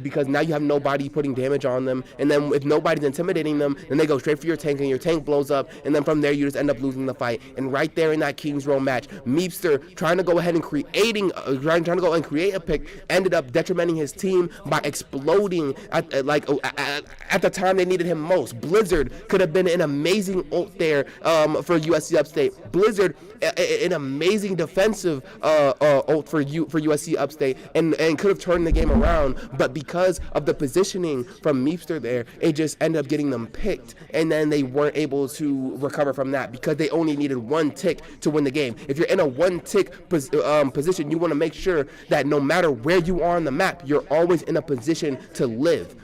because now you have nobody putting damage on them, and then if nobody's intimidating them, then they go straight for your tank, and your tank blows up, and then from there you just end up losing the fight. And right there in that King's Row match, Meepster trying to go ahead and create a pick ended up detrimenting his team by exploding at the time they needed him most. Blizzard could have been an amazing ult there for USC Upstate. Blizzard, an amazing defensive ult for USC Upstate, and could have turned the game around, but because of the positioning from Meepster there, it just ended up getting them picked, and then they weren't able to recover from that because they only needed 1 tick to win the game. If you're in a 1-tick position, you want to make sure that no matter where you are on the map, you're always in a position to live.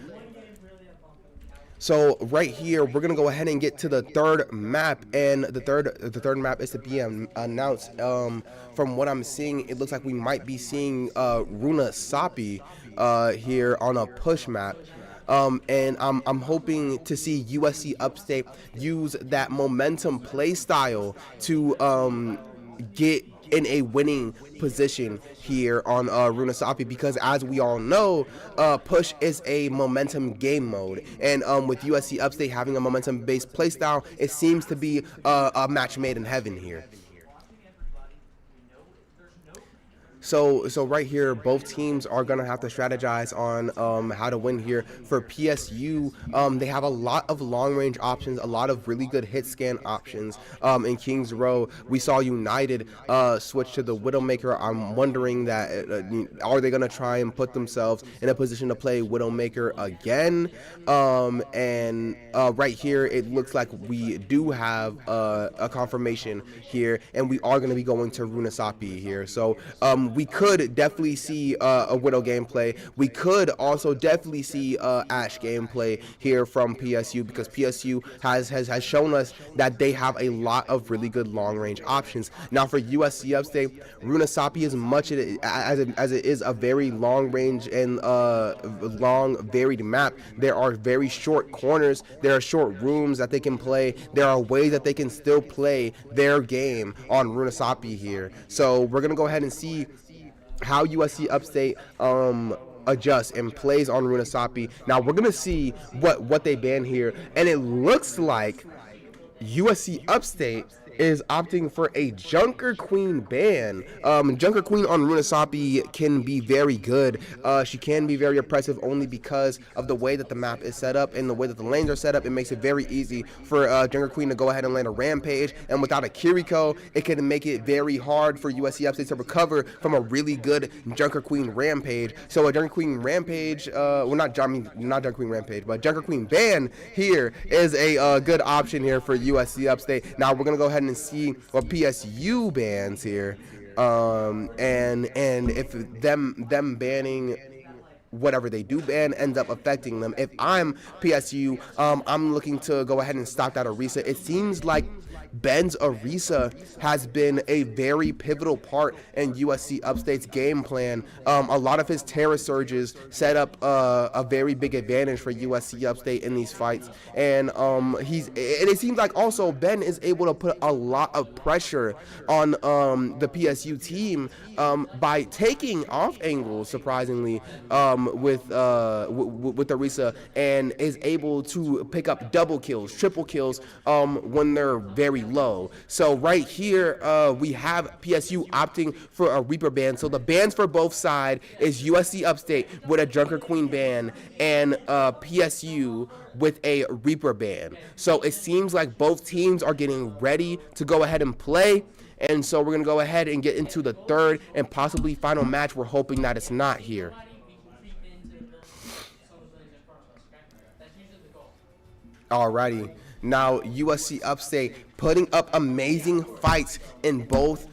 So right here, we're gonna go ahead and get to the 3rd map, and the third map is to be announced. From what I'm seeing, it looks like we might be seeing Runa Sapi here on a push map. And I'm hoping to see USC Upstate use that momentum play style to get in a winning position here on Runasapi, because as we all know, push is a momentum game mode, and with USC Upstate having a momentum based playstyle, it seems to be a match made in heaven here. So right here, both teams are gonna have to strategize on how to win here. For PSU, they have a lot of long range options, a lot of really good hit scan options. In Kings Row, we saw United switch to the Widowmaker. I'm wondering that are they gonna try and put themselves in a position to play Widowmaker again? And right here, it looks like we do have a confirmation here, and we are going to be going to Runasapi here. So we could definitely see a Widow gameplay. We could also definitely see Ash gameplay here from PSU, because PSU has shown us that they have a lot of really good long range options. Now for USC Upstate, Runasapi, as much as it is a very long range and long varied map, there are very short corners, there are short rooms that they can play, there are ways that they can still play their game on Runasapi here. So we're gonna go ahead and see how USC Upstate adjusts and plays on Runasapi. Now we're gonna see what they ban here, and it looks like USC Upstate is opting for a Junker Queen ban. Junker Queen on Runasapi can be very good. She can be very oppressive only because of the way that the map is set up and the way that the lanes are set up. It makes it very easy for Junker Queen to go ahead and land a Rampage, and without a Kiriko, it can make it very hard for USC Upstate to recover from a really good Junker Queen Rampage. So a Junker Queen Rampage, well, not Junker Queen Rampage, but Junker Queen ban here is a good option here for USC Upstate. Now we're gonna go ahead and see what PSU bans here, and if them banning whatever they do ban ends up affecting them. If I'm PSU, I'm looking to go ahead and stop that Orisa. It seems like Ben's Orisa has been a very pivotal part in USC Upstate's game plan. A lot of his Terra Surges set up a very big advantage for USC Upstate in these fights, and it seems like also Ben is able to put a lot of pressure on the PSU team by taking off angles, surprisingly, with Orisa, and is able to pick up double kills, triple kills when they're very low. So right here, we have PSU opting for a Reaper ban. So the bans for both sides is USC Upstate with a Junker Queen ban and PSU with a Reaper ban. So it seems like both teams are getting ready to go ahead and play. And so we're going to go ahead and get into the third and possibly final match. We're hoping that it's not here. Alrighty. Now USC Upstate putting up amazing fights in both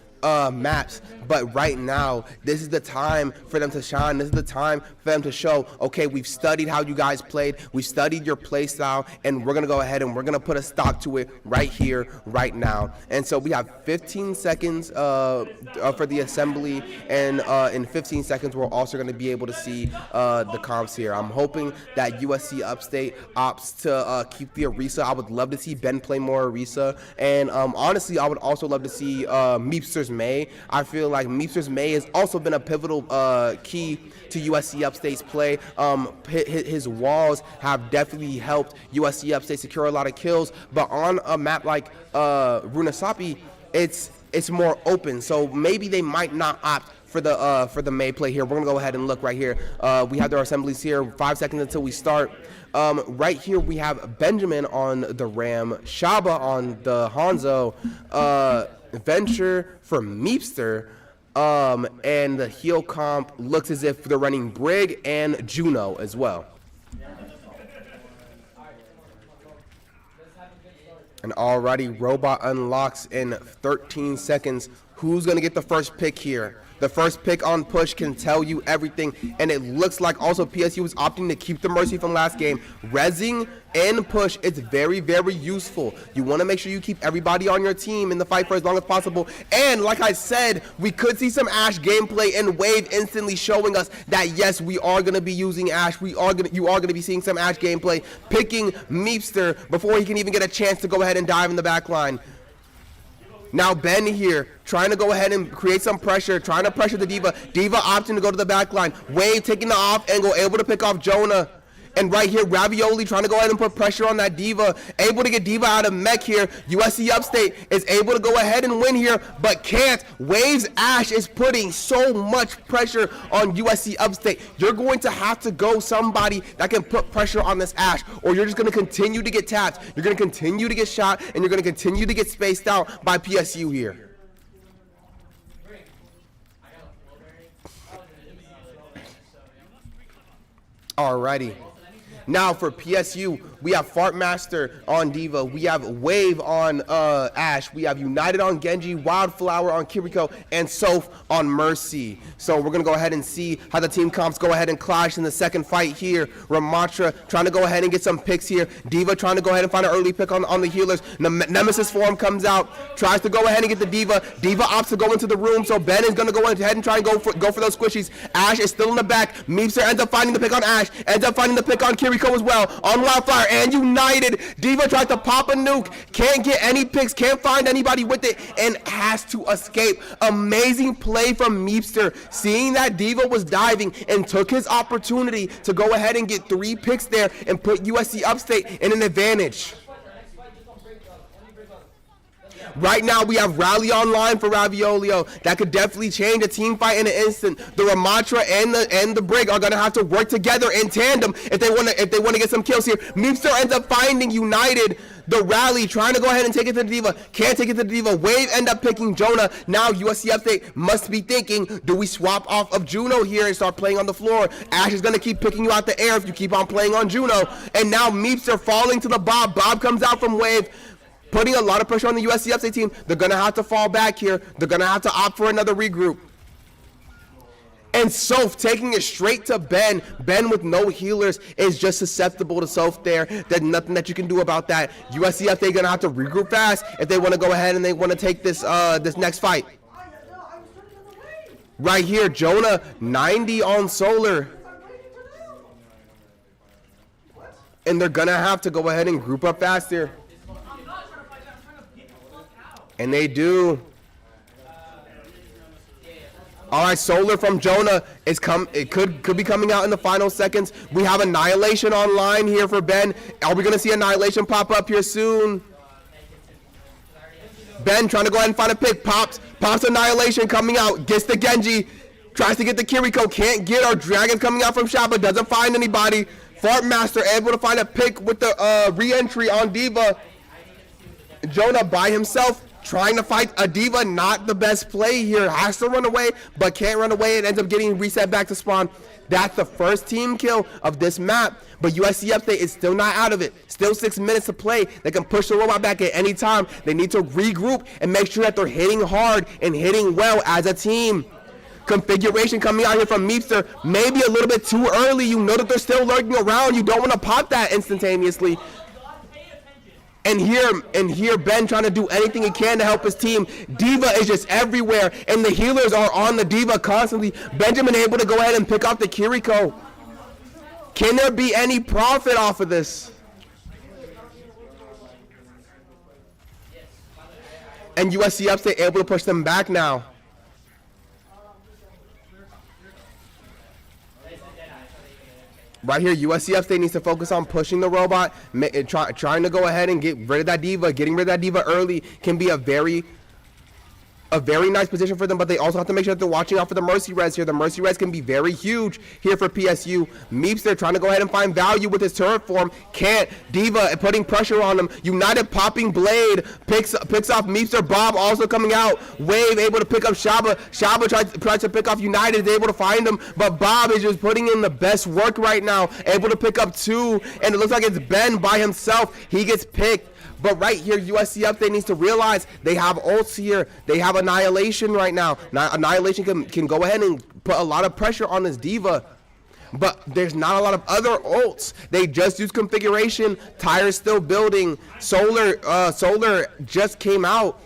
maps, but right now this is the time for them to shine. This is the time for them to show, okay, we've studied how you guys played, we studied your play style, and we're gonna go ahead and we're gonna put a stop to it right here, right now. And so we have 15 seconds for the assembly, and in 15 seconds we're also gonna be able to see the comps here. I'm hoping that USC Upstate opts to keep the Orisa. I would love to see Ben play more Orisa, and honestly I would also love to see Meepster's May. I feel like Meepster's May has also been a pivotal key to USC Upstate's play. His walls have definitely helped USC Upstate secure a lot of kills, but on a map like Runasapi, it's more open, so maybe they might not opt for the May play here. We're gonna go ahead and look right here. We have their assemblies here. 5 seconds until we start. Right here we have Benjamin on the Ram, Shaba on the Hanzo, Venture for Meepster, and the heel comp looks as if they're running Brig and Juno as well. And alrighty, Robot unlocks in 13 seconds. Who's gonna get the first pick here? The first pick on push can tell you everything, and it looks like also PSU is opting to keep the Mercy from last game. Rezzing and push, it's very, very useful. You want to make sure you keep everybody on your team in the fight for as long as possible. And like I said, we could see some Ashe gameplay, and Wave instantly showing us that yes, we are going to be using Ashe. You are going to be seeing some Ashe gameplay, picking Meepster before he can even get a chance to go ahead and dive in the back line. Now Ben here, trying to go ahead and create some pressure, trying to pressure the D.Va. D.Va opting to go to the back line. Wave taking the off angle, able to pick off Jonah. And right here, Ravioli trying to go ahead and put pressure on that Diva. Able to get Diva out of mech here. USC Upstate is able to go ahead and win here, but can't. Waves Ash is putting so much pressure on USC Upstate. You're going to have to go somebody that can put pressure on this Ash, or you're just going to continue to get tapped. You're going to continue to get shot, and you're going to continue to get spaced out by PSU here. Alrighty. Now for PSU, we have Fartmaster on Diva, we have Wave on Ash, we have United on Genji, Wildflower on Kiriko, and Soph on Mercy. So we're going to go ahead and see how the team comps go ahead and clash in the second fight here. Ramatra trying to go ahead and get some picks here. Diva trying to go ahead and find an early pick on the healers. Nemesis form comes out, tries to go ahead and get the Diva. Diva opts to go into the room, so Ben is going to go ahead and try and go for those squishies. Ash is still in the back. Meepster ends up finding the pick on Ash, ends up finding the pick on Kiriko as well, on Wildfire and United. Diva tries to pop a nuke, can't get any picks, can't find anybody with it, and has to escape. Amazing play from Meepster, seeing that Diva was diving and took his opportunity to go ahead and get 3 picks there and put USC Upstate in an advantage. Right now, we have Rally online for Raviolio. That could definitely change a team fight in an instant. The Ramatra and the Brig are gonna have to work together in tandem if they wanna get some kills here. Meepster ends up finding United. The Rally trying to go ahead and take it to the Diva. Can't take it to the Diva. Wave end up picking Jonah. Now USC Upstate must be thinking, do we swap off of Juno here and start playing on the floor? Ash is gonna keep picking you out the air if you keep on playing on Juno. And now Meepster falling to the Bob. Bob comes out from Wave, putting a lot of pressure on the USC Upstate team. They're going to have to fall back here. They're going to have to opt for another regroup. And Soph taking it straight to Ben. Ben with no healers is just susceptible to Soph there. There's nothing that you can do about that. USC Upstate going to have to regroup fast if they want to go ahead and they want to take this this next fight. Right here, Jonah 90 on Solar. And they're going to have to go ahead and group up fast here. And they do. All right, Solar from Jonah is it could be coming out in the final seconds. We have Annihilation online here for Ben. Are we going to see Annihilation pop up here soon? Ben trying to go ahead and find a pick. Pops Annihilation coming out. Gets the Genji. Tries to get the Kiriko. Can't get our Dragons coming out from Shaba. Doesn't find anybody. Fartmaster able to find a pick with the re-entry on Diva. Jonah by himself, trying to fight a Diva, not the best play here. Has to run away, but can't run away and ends up getting reset back to spawn. That's the first team kill of this map, but USC Upstate is still not out of it. Still 6 minutes to play. They can push the robot back at any time. They need to regroup and make sure that they're hitting hard and hitting well as a team. Configuration coming out here from Meepster, maybe a little bit too early. You know that they're still lurking around. You don't want to pop that instantaneously. And here Ben trying to do anything he can to help his team. Diva is just everywhere, and the healers are on the Diva constantly. Benjamin able to go ahead and pick off the Kiriko. Can there be any profit off of this? And USC Upstate able to push them back now. Right here, USC Upstate needs to focus on pushing the robot, trying to go ahead and get rid of that Diva. Getting rid of that Diva early can be a very nice position for them, but they also have to make sure that they're watching out for the Mercy Res here. The Mercy Res can be very huge here for PSU. Meepster trying to go ahead and find value with his turret form. Can't. Diva putting pressure on him. United popping Blade. Picks off Meepster. Bob also coming out. Wave able to pick up Shaba. Shaba tries to pick off United. Is able to find him, but Bob is just putting in the best work right now. Able to pick up 2, and it looks like it's Ben by himself. He gets picked. But right here, USC Upstate needs to realize they have ults here. They have Annihilation right now. Now Annihilation can go ahead and put a lot of pressure on this Diva. But there's not a lot of other ults. They just use configuration. Tire's still building. Solar just came out.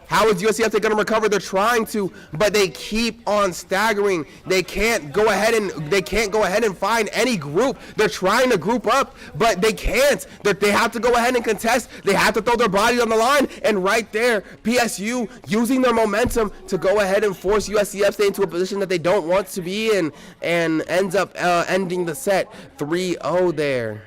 How is USC Upstate going to recover? They're trying to, but they keep on staggering. They can't go ahead and find any group. They're trying to group up, but they can't. They have to go ahead and contest. They have to throw their bodies on the line. And right there, PSU using their momentum to go ahead and force USC Upstate into a position that they don't want to be in, and ends up ending the set 3-0 there.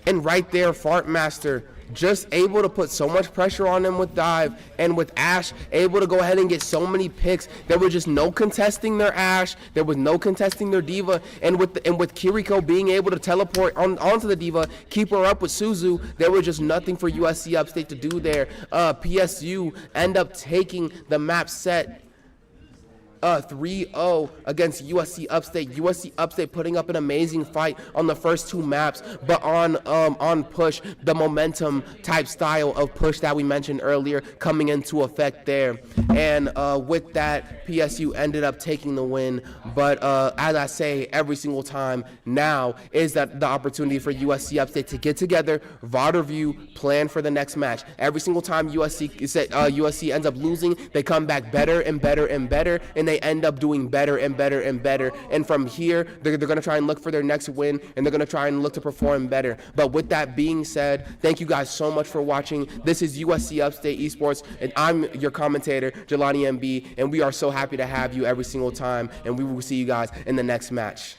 And right there, Fartmaster just able to put so much pressure on them with dive, and with Ash able to go ahead and get so many picks. There was just no contesting their Ash. There was no contesting their Diva, and with Kiriko being able to teleport onto the Diva, keep her up with Suzu, there was just nothing for USC Upstate to do there. PSU end up taking the map set 3-0 against USC Upstate. USC Upstate putting up an amazing fight on the first two maps, but on push, the momentum type style of push that we mentioned earlier coming into effect there. And with that, PSU ended up taking the win. But as I say every single time, now is that the opportunity for USC Upstate to get together, VOD review, plan for the next match. Every single time USC ends up losing, they come back better and better and better, and they end up doing better and better and better. And from here, they're going to try and look for their next win, and they're going to try and look to perform better. But with that being said, thank you guys so much for watching. This is USC Upstate Esports, and I'm your commentator, Jelani MB, and we are so happy to have you every single time, and we will see you guys in the next match.